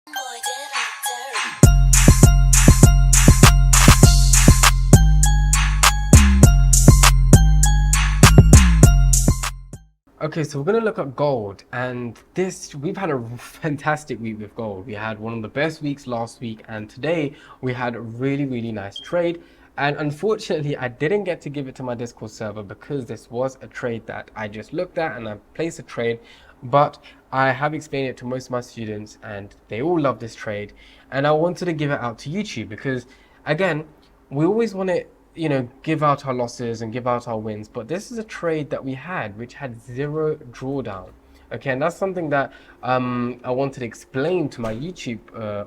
Okay, so we're going to look at gold, and we've had a fantastic week with gold. We had one of the best weeks last week, and today we had a really nice trade. And unfortunately, I didn't get to give it to my Discord server because this was a trade that I just looked at and I placed a trade. But I have explained it to most of my students, and they all love this trade. And I wanted to give it out to YouTube because, again, we always want to give out our losses and give out our wins, but this is a trade that we had which had zero drawdown. Okay, and that's something that I wanted to explain to my YouTube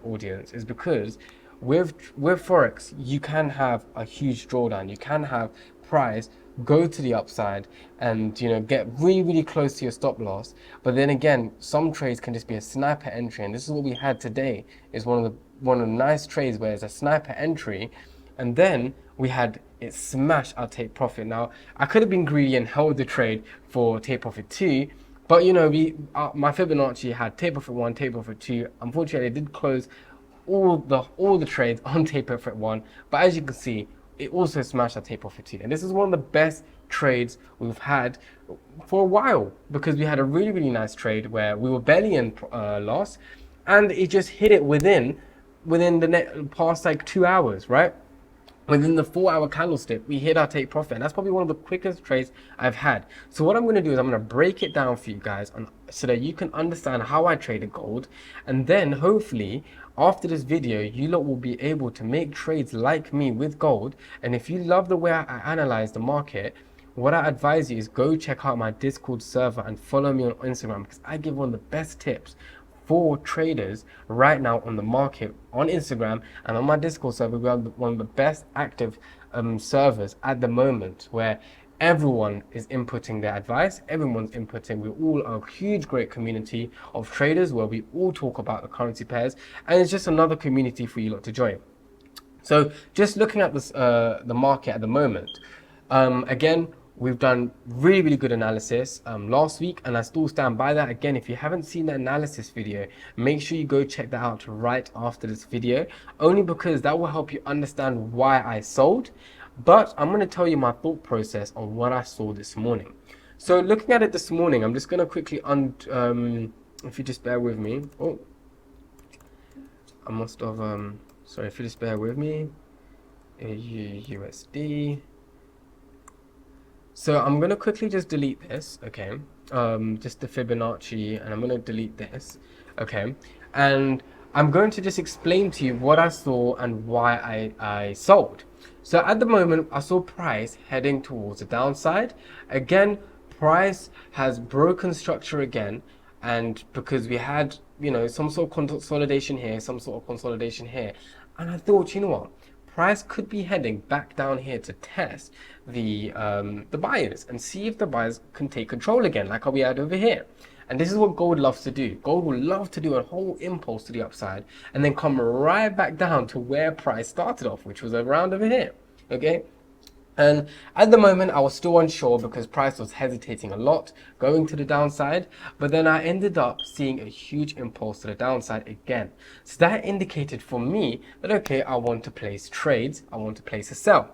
audience, is because with Forex you can have a huge drawdown. You can have price go to the upside and get really close to your stop loss, but then again some trades can just be a sniper entry, and this is what we had today. Is one of the nice trades where it's a sniper entry, and then we had it smash our take profit. Now, I could have been greedy and held the trade for take profit 2, but my Fibonacci had take profit 1, take profit 2. Unfortunately, it did close all the trades on take profit 1, but as you can see, it also smashed our take profit 2. And this is one of the best trades we've had for a while, because we had a really nice trade where we were barely in loss, and it just hit it within the past like 2 hours, right? Within the 4-hour candlestick, we hit our take profit, and that's probably one of the quickest trades I've had. So what I'm going to do is I'm going to break it down for you guys so that you can understand how I traded gold, and then hopefully after this video you lot will be able to make trades like me with gold. And if you love the way I analyze the market, what I advise you is go check out my Discord server and follow me on Instagram, because I give one of the best tips for traders right now on the market on Instagram. And on my Discord server, we have one of the best active servers at the moment, where everyone is inputting their advice, everyone's inputting. We're all a huge great community of traders where we all talk about the currency pairs, and it's just another community for you lot to join. So just looking at this the market at the moment, again, we've done really good analysis last week, and I still stand by that. Again, if you haven't seen the analysis video, make sure you go check that out right after this video, only because that will help you understand why I sold. But I'm going to tell you my thought process on what I saw this morning. So looking at it this morning, I'm just going to quickly if you just bear with me. Oh, I must have sorry, if you just bear with me. USD. So I'm going to quickly just delete this, okay, just the Fibonacci, and I'm going to delete this, okay, and I'm going to just explain to you what I saw and why I sold. So at the moment, I saw price heading towards the downside. Again, price has broken structure again, and because we had, some sort of consolidation here, some sort of consolidation here, and I thought, you know what? Price could be heading back down here to test the buyers and see if the buyers can take control again, like how we had over here. And this is what gold loves to do. Gold will love to do a whole impulse to the upside and then come right back down to where price started off, which was around over here. Okay. And at the moment, I was still unsure because price was hesitating a lot going to the downside, but then I ended up seeing a huge impulse to the downside again. So that indicated for me that, okay, I want to place trades, I want to place a sell.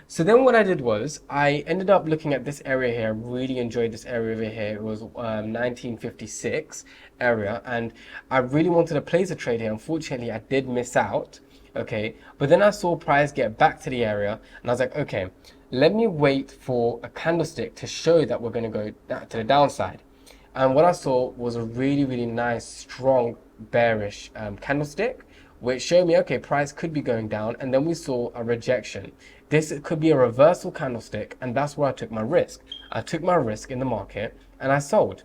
So then what I did was I ended up looking at this area here. I really enjoyed this area over here. It was 1956 area, and I really wanted to place a trade here. Unfortunately, I did miss out. Okay, but then I saw price get back to the area, and I was like, okay, let me wait for a candlestick to show that we're going to go to the downside. And what I saw was a really nice strong bearish candlestick, which showed me, okay, price could be going down. And then we saw a rejection. This could be a reversal candlestick, and that's where I took my risk. I took my risk in the market and I sold.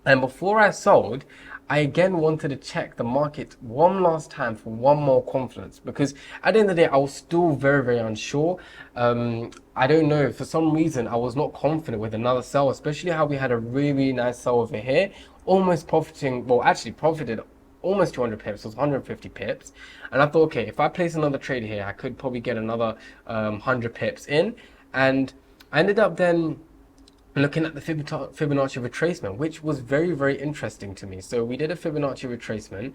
And before I sold, I again wanted to check the market one last time for one more confidence, because at the end of the day, I was still very unsure. I don't know, for some reason, I was not confident with another sell, especially how we had a really nice sell over here, almost profiting, well, actually profited almost 200 pips, it was 150 pips. And I thought, okay, if I place another trade here, I could probably get another 100 pips in. And I ended up then looking at the Fibonacci retracement, which was very, very interesting to me. So we did a Fibonacci retracement.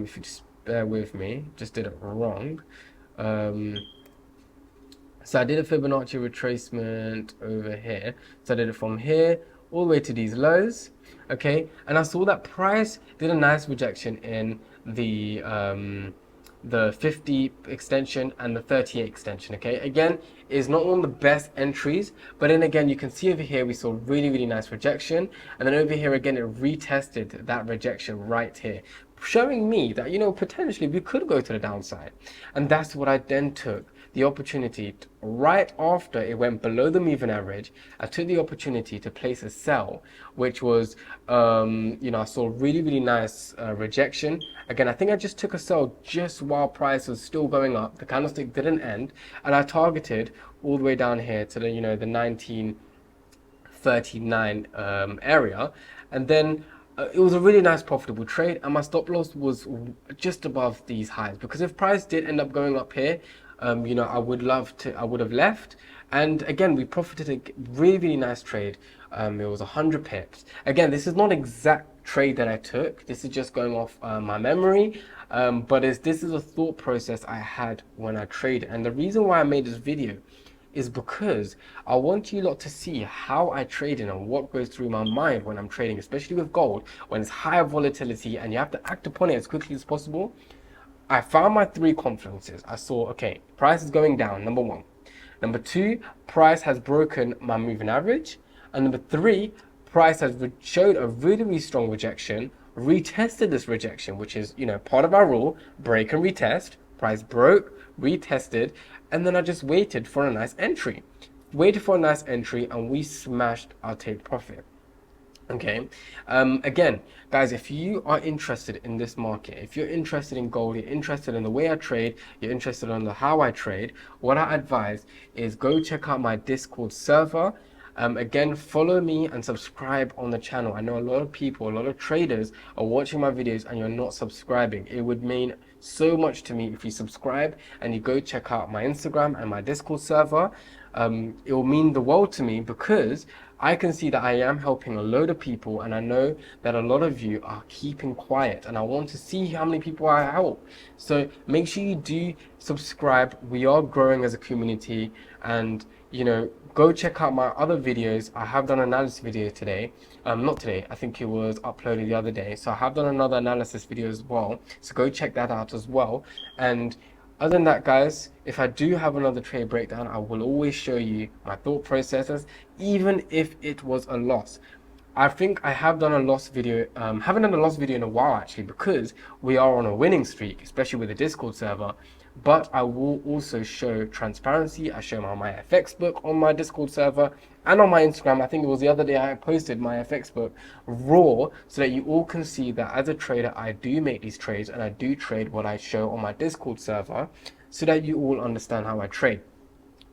If you just bear with me, just did it wrong. Um, so I did a Fibonacci retracement over here. So I did it from here all the way to these lows. Okay, and I saw that price did a nice rejection in the 50 extension and the 38 extension. Okay, again, is not one of the best entries, but then again, you can see over here we saw really, really nice rejection, and then over here again it retested that rejection right here, showing me that, you know, potentially we could go to the downside. And that's what I then took the opportunity right after it went below the moving average. I took the opportunity to place a sell, which was, you know, I saw really, really nice rejection. Again, I think I just took a sell just while price was still going up. The candlestick didn't end, and I targeted all the way down here to the, you know, the 1939 area, and then it was a really nice profitable trade, and my stop loss was just above these highs, because if price did end up going up here, you know, I would have left. And again, we profited a really, really nice trade. It was 100 pips. Again, this is not exact trade that I took. This is just going off my memory. But this is a thought process I had when I traded. And the reason why I made this video is because I want you lot to see how I trade in and what goes through my mind when I'm trading, especially with gold, when it's higher volatility and you have to act upon it as quickly as possible. I found my three confluences. I saw, okay, price is going down, number one. Number two, price has broken my moving average. And number three, price has showed a really, really strong rejection, retested this rejection, which is, you know, part of our rule, break and retest. Price broke, retested, and then I just waited for a nice entry. Waited for a nice entry, and we smashed our take profit. Okay, again, guys, if you are interested in this market, if you're interested in gold, you're interested in the way I trade, you're interested in how I trade, what I advise is go check out my Discord server. Again, follow me and subscribe on the channel. I know a lot of people, a lot of traders are watching my videos and you're not subscribing. It would mean so much to me if you subscribe and you go check out my Instagram and my Discord server. It will mean the world to me, because I can see that I am helping a load of people, and I know that a lot of you are keeping quiet, and I want to see how many people I help. So make sure you do subscribe. We are growing as a community, and you know, go check out my other videos. I have done an analysis video today. Not today, I think it was uploaded the other day. So I have done another analysis video as well. So go check that out as well. And other than that, guys, if I do have another trade breakdown, I will always show you my thought processes, even if it was a loss. I think I have done a loss video, haven't done a loss video in a while actually, because we are on a winning streak, especially with the Discord server. But I will also show transparency. I show my FX book on my Discord server and on my Instagram. I think it was the other day I posted my FX book raw, so that you all can see that as a trader I do make these trades and I do trade what I show on my Discord server, so that you all understand how I trade.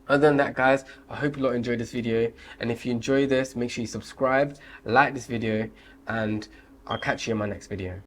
Other than that, guys, I hope you all enjoyed this video, and if you enjoy this, make sure you subscribe, like this video, and I'll catch you in my next video.